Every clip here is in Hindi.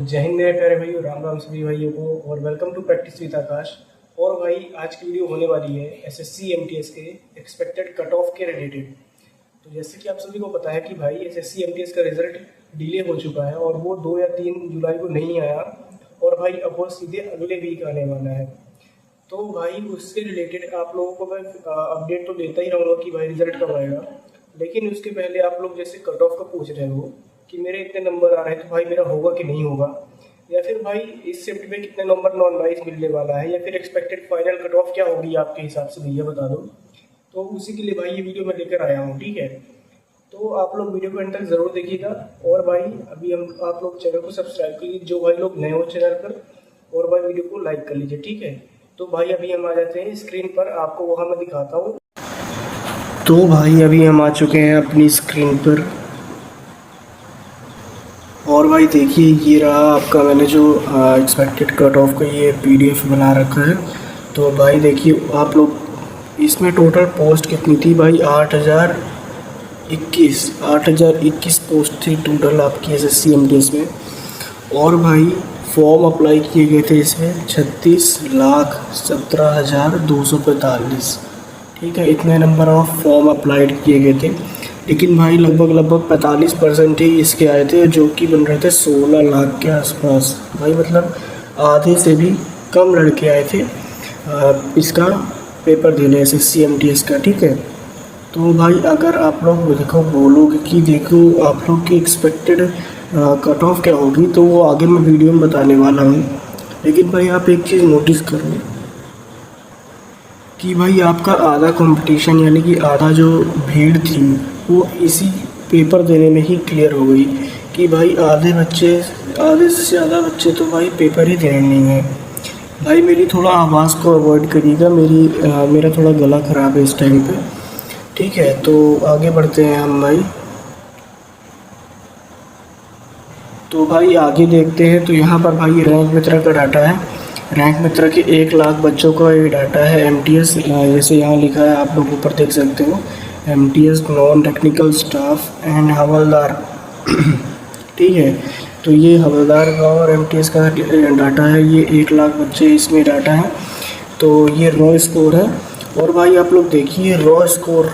जय हिंद मेरे प्यारे भाइयों, राम राम सभी भाइयों को और वेलकम टू प्रैक्टिस विद आकाश। और भाई आज की वीडियो होने वाली है एसएससी एमटीएस के एक्सपेक्टेड कट ऑफ के रिलेटेड। तो जैसे कि आप सभी को पता है कि भाई एसएससी एमटीएस का रिजल्ट डिले हो चुका है और वो 2 या 3 जुलाई को नहीं आया और भाई अब वो सीधे अगले वीक आने वाला है। तो भाई उससे रिलेटेड आप लोगों को मैं अपडेट तो देता ही रहूँगा कि भाई रिजल्ट कब आएगा, लेकिन उसके पहले आप लोग जैसे कट ऑफ का पूछ रहे हो कि मेरे इतने नंबर आ रहे हैं तो भाई मेरा होगा कि नहीं होगा, या फिर भाई इस शिफ्ट में कितने नंबर नॉन वाइज मिलने वाला है, या फिर एक्सपेक्टेड फाइनल कट ऑफ क्या होगी आपके हिसाब से भैया बता दो। तो उसी के लिए भाई ये वीडियो मैं लेकर आया हूँ, ठीक है। तो आप लोग वीडियो को एंड तक ज़रूर देखिएगा। और भाई अभी हम आप लोग चैनल को सब्सक्राइब कीजिए जो भाई लोग नए हो चैनल पर, और भाई वीडियो को लाइक कर लीजिए, ठीक है। तो भाई अभी हम आ जाते हैं स्क्रीन पर, आपको वहाँ मैं दिखाता हूँ। तो भाई अभी हम आ चुके हैं अपनी स्क्रीन पर, और भाई देखिए ये रहा आपका मैंने जो एक्सपेक्टेड कट ऑफ का ये पीडीएफ बना रखा है। तो भाई देखिए आप लोग, इसमें टोटल पोस्ट कितनी थी भाई, 8021 पोस्ट थी टोटल आपकी एसएससी एमटीएस में। और भाई फॉर्म अप्लाई किए गए थे इसमें 36,17,245, ठीक है। इतने नंबर ऑफ फॉर्म अप्लाइड किए गए थे, लेकिन भाई लगभग 45% ही इसके आए थे, जो कि बन रहे थे 16 लाख के आसपास। भाई मतलब आधे से भी कम लड़के आए थे इसका पेपर देने एसएससी एमटीएस का, ठीक है। तो भाई अगर आप लोग देखो बोलोगे कि देखो आप लोग की एक्सपेक्टेड कट ऑफ क्या होगी, तो वो आगे मैं वीडियो में बताने वाला हूँ। लेकिन भाई आप एक चीज़ नोटिस करो कि भाई आपका आधा कंपटीशन यानी कि आधा जो भीड़ थी वो इसी पेपर देने में ही क्लियर हो गई कि भाई आधे से ज़्यादा बच्चे तो भाई पेपर ही देने नहीं हैं। भाई मेरी थोड़ा आवाज़ को अवॉइड करिएगा, मेरा थोड़ा गला ख़राब है इस टाइम पे, ठीक है। तो आगे बढ़ते हैं हम भाई। तो भाई आगे देखते हैं। तो यहाँ पर भाई रैंक मित्रा का डाटा है। रैंक मित्रा के 1 लाख बच्चों का ये डाटा है एमटीएस, जैसे यहाँ लिखा है आप लोग ऊपर देख सकते हो, MTS non technical staff and हवलदार, ठीक है। तो ये हवलदार का और एमटीएस का डाटा है, ये 1 लाख बच्चे इसमें डाटा है। तो ये रॉ स्कोर है। और भाई आप लोग देखिए रॉ स्कोर,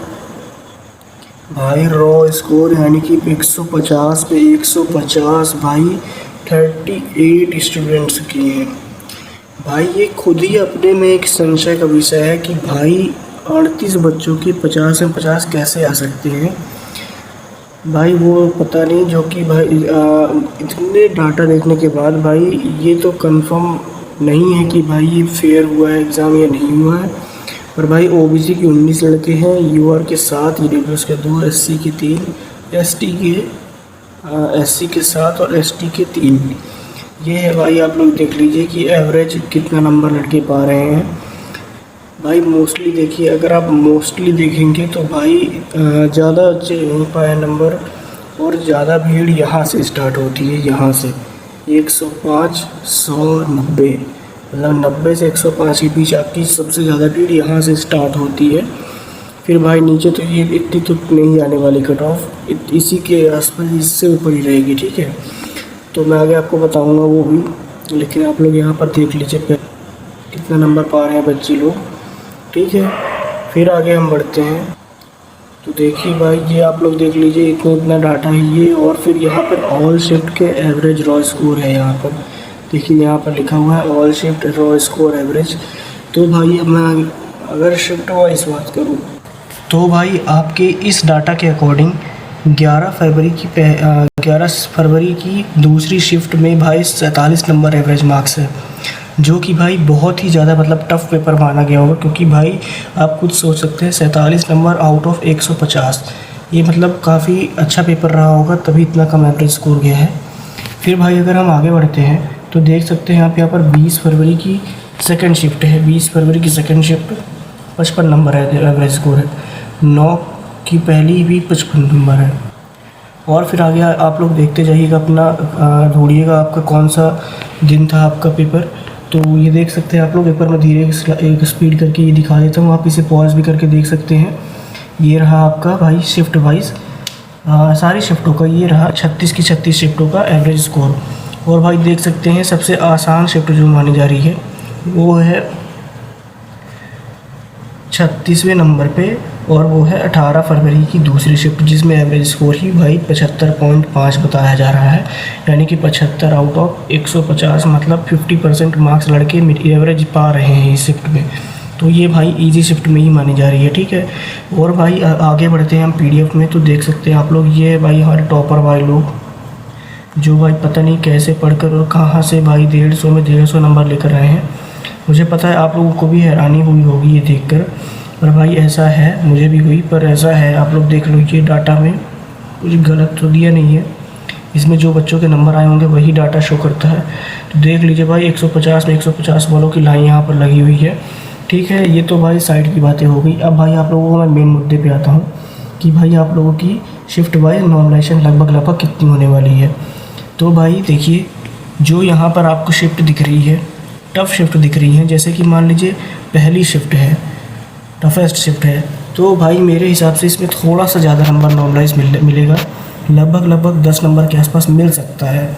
भाई रॉ स्कोर यानी कि 150 पे 150 भाई 38 स्टूडेंट्स किए हैं। भाई ये खुद ही अपने में एक संशय का विषय है कि भाई 38 बच्चों के 50 में 50 कैसे आ सकते हैं। भाई वो पता नहीं, जो कि भाई इतने डाटा देखने के बाद भाई ये तो कंफर्म नहीं है कि भाई ये फेयर हुआ है एग्ज़ाम या नहीं हुआ है। पर भाई ओबीसी के 19 लड़के हैं, यूआर के 7, ईडब्ल्यूएस के 2, एससी के 3, एससी के 7 और एसटी के 3। ये है भाई, आप लोग देख लीजिए कि एवरेज कितना नंबर लड़के पा रहे हैं। भाई मोस्टली देखिए, अगर आप मोस्टली देखेंगे तो भाई ज़्यादा अच्छे नहीं पाए नंबर, और ज़्यादा भीड़ यहाँ से स्टार्ट होती है, यहाँ से 105, 100, 90, मतलब 90 से 105 के बीच आपकी सबसे ज़्यादा भीड़ यहाँ से स्टार्ट होती है। फिर भाई नीचे तो ये इतनी तो नहीं आने वाली कट ऑफ, इसी के आसपास, इससे ऊपर ही रहेगी, ठीक है। तो मैं आगे आपको बताऊंगा वो भी, लेकिन आप लोग यहाँ पर देख लीजिए कितना नंबर पा रहे हैं बच्चे लोग, ठीक है। फिर आगे हम बढ़ते हैं। तो देखिए भाई ये आप लोग देख लीजिए, इतना डाटा है ये। और फिर यहाँ पर ऑल शिफ्ट के एवरेज रॉ स्कोर है, यहाँ पर देखिए, यहाँ पर लिखा हुआ है all shift raw score average. तो भाई अब मैं अगर शिफ्ट वाइज बात करूँ तो भाई आपके इस डाटा के अकॉर्डिंग 11 फरवरी की दूसरी शिफ्ट में भाई 47 नंबर एवरेज मार्क्स है, जो कि भाई बहुत ही ज़्यादा मतलब टफ़ पेपर माना गया होगा, क्योंकि भाई आप कुछ सोच सकते हैं 47 नंबर आउट ऑफ 150, ये मतलब काफ़ी अच्छा पेपर रहा होगा, तभी इतना कम एवरेज स्कोर गया है। फिर भाई अगर हम आगे बढ़ते हैं तो देख सकते हैं आप यहाँ पर 20 फरवरी की सेकेंड शिफ्ट है, 20 फरवरी की सेकेंड शिफ्ट 55 नंबर है एवरेज स्कोर है, 9 की पहली भी 55 नंबर है। और फिर आगे आप लोग देखते जाइएगा, अपना ढूंढिएगा आपका कौन सा दिन था आपका पेपर। तो ये देख सकते हैं आप लोग, एक बार मैं धीरे एक स्पीड करके ये दिखा देता हूँ, आप इसे पॉज भी करके देख सकते हैं। ये रहा आपका भाई शिफ्ट वाइज सारी शिफ्टों का, ये रहा 36 की 36 शिफ्टों का एवरेज स्कोर। और भाई देख सकते हैं सबसे आसान शिफ्ट जो मानी जा रही है वो है 36वें नंबर पे, और वो है 18 फरवरी की दूसरी शिफ्ट, जिसमें एवरेज स्कोर ही भाई 75.5 बताया जा रहा है। यानी कि 75 आउट ऑफ 150, मतलब 50% मार्क्स लड़के एवरेज पा रहे हैं इस शिफ्ट में। तो ये भाई इजी शिफ्ट में ही मानी जा रही है, ठीक है। और भाई आगे बढ़ते हैं हम पीडीएफ में, तो देख सकते हैं आप लोग, ये भाई हमारे टॉपर भाई लोग जो भाई पता नहीं कैसे पढ़कर और कहाँ से भाई 150 में 150 नंबर लेकर आए हैं। मुझे पता है आप लोगों को भी हैरानी हुई होगी ये देखकर, पर भाई ऐसा है, मुझे भी हुई, पर ऐसा है। आप लोग देख लो, ये डाटा में कुछ गलत तो दिया नहीं है, इसमें जो बच्चों के नंबर आए होंगे वही डाटा शो करता है। तो देख लीजिए भाई 150 में 150 वालों की लाइन यहाँ पर लगी हुई है, ठीक है। ये तो भाई साइड की बातें हो गई। अब भाई आप लोगों को मैं मेन मुद्दे पे आता हूँ कि भाई आप लोगों की शिफ्ट वाइज नॉर्मलाइजेशन लगभग कितनी होने वाली है। तो भाई देखिए, जो यहाँ पर आपको शिफ्ट दिख रही है, टफ़ शिफ्ट दिख रही है, जैसे कि मान लीजिए पहली शिफ्ट है, टफेस्ट शिफ्ट है, तो भाई मेरे हिसाब से इसमें थोड़ा सा ज़्यादा नंबर नॉर्मलाइज मिलेगा, लगभग 10 नंबर के आसपास मिल सकता है।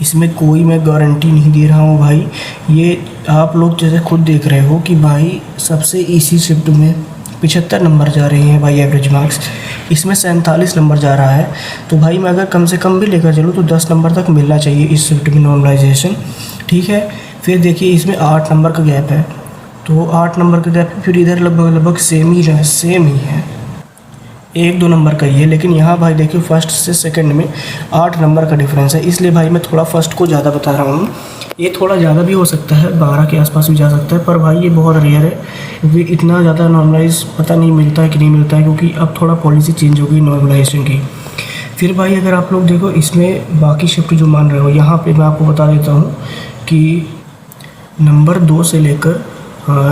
इसमें कोई मैं गारंटी नहीं दे रहा हूँ भाई, ये आप लोग जैसे खुद देख रहे हो कि भाई सबसे इसी शिफ्ट में 75 नंबर जा रहे हैं भाई एवरेज मार्क्स, इसमें 47 नंबर जा रहा है। तो भाई मैं अगर कम से कम भी लेकर चलूँ तो 10 नंबर तक मिलना चाहिए इस शिफ्ट में नॉर्मलाइजेशन, ठीक है। फिर देखिए इसमें 8 नंबर का गैप है, तो 8 नंबर का गैप, फिर इधर लगभग सेम ही है, 1-2 नंबर का ही है। लेकिन यहाँ भाई देखिए फर्स्ट से सेकंड में 8 नंबर का डिफरेंस है, इसलिए भाई मैं थोड़ा फर्स्ट को ज़्यादा बता रहा हूँ। ये थोड़ा ज़्यादा भी हो सकता है, 12 के आसपास भी जा सकता है, पर भाई ये बहुत रेयर है क्योंकि इतना ज़्यादा नॉर्मलाइज पता नहीं मिलता है कि नहीं मिलता है, क्योंकि अब थोड़ा पॉलिसी चेंज हो गई नॉर्मलाइजेशन की। फिर भाई अगर आप लोग देखो इसमें बाकी शिफ्ट जो मान रहे हो, यहाँ पर मैं आपको बता देता हूँ कि नंबर 2 से लेकर,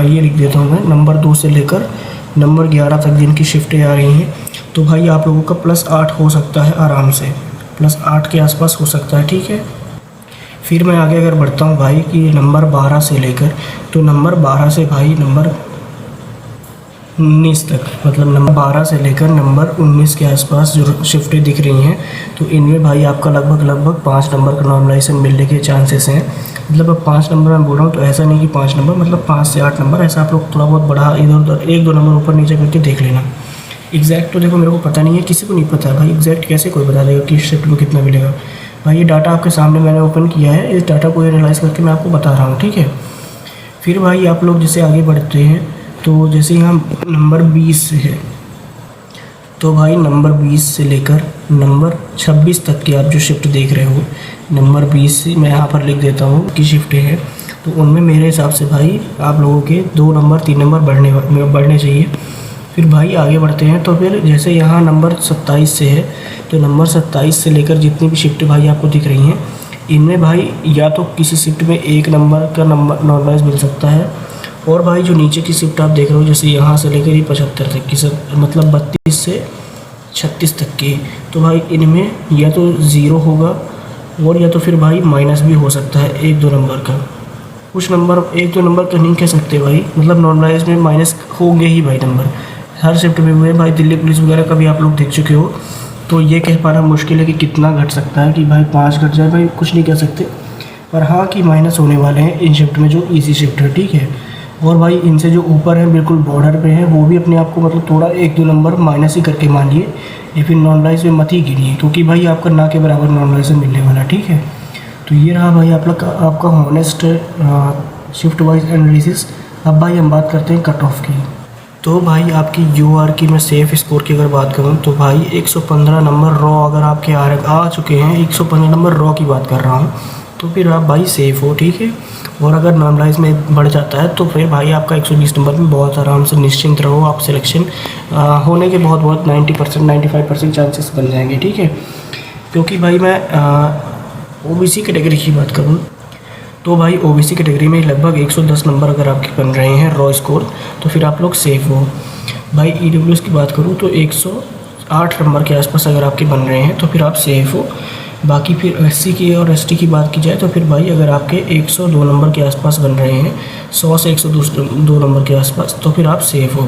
ये लिख देता हूँ मैं, नंबर 2 से लेकर नंबर 11 तक जिनकी शिफ्टें आ रही हैं, तो भाई आप लोगों का +8 हो सकता है आराम से, +8 के आसपास हो सकता है, ठीक है। फिर मैं आगे अगर बढ़ता हूँ भाई कि नंबर 12 से लेकर, तो नंबर 12 से भाई नंबर 19 तक, मतलब नंबर 12 से लेकर नंबर 19 के आसपास जो शिफ्टें दिख रही हैं, तो इनमें भाई आपका लगभग 5 नंबर का नॉर्मलाइजेशन मिलने के चांसेस हैं। मतलब अब 5 नंबर मैं बोल रहा हूँ तो ऐसा नहीं कि 5 नंबर, मतलब 5 से 8 नंबर, ऐसा आप लोग थोड़ा बहुत बढ़ा इधर उधर 1-2 नंबर ऊपर नीचे करके देख लेना। एग्जैक्ट तो देखो मेरे को पता नहीं है, किसी को नहीं पता है भाई, एग्जैक्ट कैसे कोई बता देगा कि शिफ्ट में कितना मिलेगा। भाई ये डाटा आपके सामने मैंने ओपन किया है, इस डाटा को एनालाइज करके मैं आपको बता रहा हूँ, ठीक है। फिर भाई आप लोग जैसे आगे बढ़ते हैं, तो जैसे यहाँ नंबर 20 से है, तो भाई नंबर 20 से लेकर नंबर 26 तक की आप जो शिफ्ट देख रहे हो, नंबर 20 से मैं यहाँ पर लिख देता हूँ कि शिफ्टें हैं, तो उनमें मेरे हिसाब से भाई आप लोगों के 2 नंबर 3 नंबर बढ़ने चाहिए। फिर भाई आगे बढ़ते हैं, तो फिर जैसे यहाँ नंबर 27 से है, तो नंबर 27 से लेकर जितनी भी शिफ्ट भाई आपको दिख रही हैं, इनमें भाई या तो किसी शिफ्ट में 1 नंबर का नंबर नॉर्मलाइज मिल सकता है, और भाई जो नीचे की शिफ्ट आप देख रहे हो, जैसे यहाँ से लेकर ये 75 तक की सब, मतलब 32 से 36 तक की, तो भाई इनमें या तो 0 होगा, और या तो फिर भाई माइनस भी हो सकता है 1-2 नंबर का। कुछ नंबर 1-2 नंबर का नहीं कह सकते भाई, मतलब नॉर्मलाइज में माइनस होंगे ही भाई नंबर, हर शिफ्ट में हुए भाई। दिल्ली पुलिस वगैरह का भी आप लोग देख चुके हो, तो ये कह पाना मुश्किल है कि कितना घट सकता है, कि भाई 5 घट जाए, भाई कुछ नहीं कह सकते, पर हाँ कि माइनस होने वाले हैं इन शिफ्ट में जो ईजी शिफ्ट है, ठीक है। और भाई इनसे जो ऊपर है बिल्कुल बॉर्डर पे है, वो भी अपने आप को मतलब थोड़ा 1-2 नंबर माइनस ही करके मानिए, या फिर नॉर्मलाइज में मत ही गिनिए, क्योंकि भाई आपका ना के बराबर नॉर्मलाइजेशन मिलने वाला, ठीक है। तो ये रहा भाई आपका हॉनेस्ट शिफ्ट वाइज एनालिसिस। अब भाई हम बात करते हैं कट ऑफ की। तो भाई आपकी यूआर की मैं सेफ स्कोर की अगर बात करूं, तो भाई 115 नंबर रॉ अगर आपके आ चुके हैं, 115 नंबर रॉ की बात कर रहा हूं, तो फिर आप भाई सेफ़ हो, ठीक है। और अगर नॉर्मलाइज में बढ़ जाता है तो फिर भाई आपका 120 नंबर में बहुत आराम से निश्चिंत रहो, आप सिलेक्शन होने के बहुत 90% 95% चांसेस बन जाएंगे, ठीक है। क्योंकि भाई मैं ओबीसी कैटेगरी की बात करूँ, तो भाई ओबीसी कैटेगरी में लगभग 110 नंबर अगर आपके बन रहे हैं रॉ स्कोर, तो फिर आप लोग सेफ़ हो। भाई ईडब्ल्यूएस की बात करूँ तो 108 नंबर के आसपास अगर आपके बन रहे हैं तो फिर आप सेफ़ हो। बाकी फिर एससी की और एसटी की बात की जाए तो फिर भाई अगर आपके 102 नंबर के आसपास बन रहे हैं, 100 से 102 नंबर के आसपास, तो फिर आप सेफ़ हो।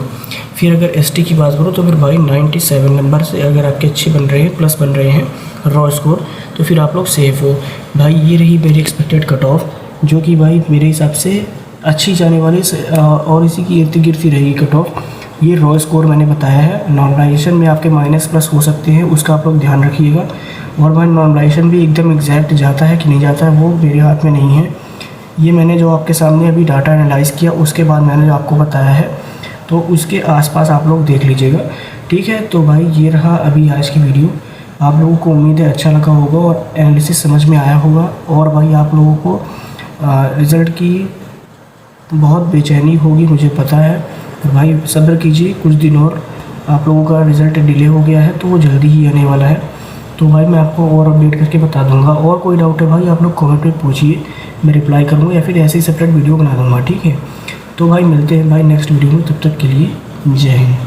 फिर अगर एसटी की बात करूँ तो फिर भाई 97 नंबर से अगर आपके अच्छे बन रहे हैं, प्लस बन रहे हैं, रॉ स्कोर, तो फिर आप लोग सेफ हो। भाई ये रही मेरी एक्सपेक्टेड कट ऑफ, जो कि भाई मेरे हिसाब से अच्छी जाने वाली और इसी की इर्द गिर्द ही रहेगी कट ऑफ। ये रॉ स्कोर मैंने बताया है। नॉर्मलाइजेशन में आपके माइनस प्लस हो सकते हैं, उसका आप लोग ध्यान रखिएगा। और भाई नॉर्मलाइजेशन भी एकदम एग्जैक्ट जाता है कि नहीं जाता है वो मेरे हाथ में नहीं है। ये मैंने जो आपके सामने अभी डाटा एनालाइज़ किया उसके बाद मैंने जो आपको बताया है, तो उसके आसपास आप लोग देख लीजिएगा, ठीक है। तो भाई ये रहा अभी आज की वीडियो। आप लोगों को उम्मीद है अच्छा लगा होगा और एनालिसिस समझ में आया होगा। और भाई आप लोगों को रिज़ल्ट की बहुत बेचैनी होगी, मुझे पता है। तो भाई सब्र कीजिए, कुछ दिन और आप लोगों का रिज़ल्ट डिले हो गया है तो वो जल्दी ही आने वाला है। तो भाई मैं आपको और अपडेट करके बता दूंगा। और कोई डाउट है भाई आप लोग कमेंट में पूछिए, मैं रिप्लाई करूँगा या फिर ऐसे ही सेपरेट वीडियो बना दूँगा, ठीक है। तो भाई मिलते हैं भाई नेक्स्ट वीडियो में, तब तक के लिए जय हिंद।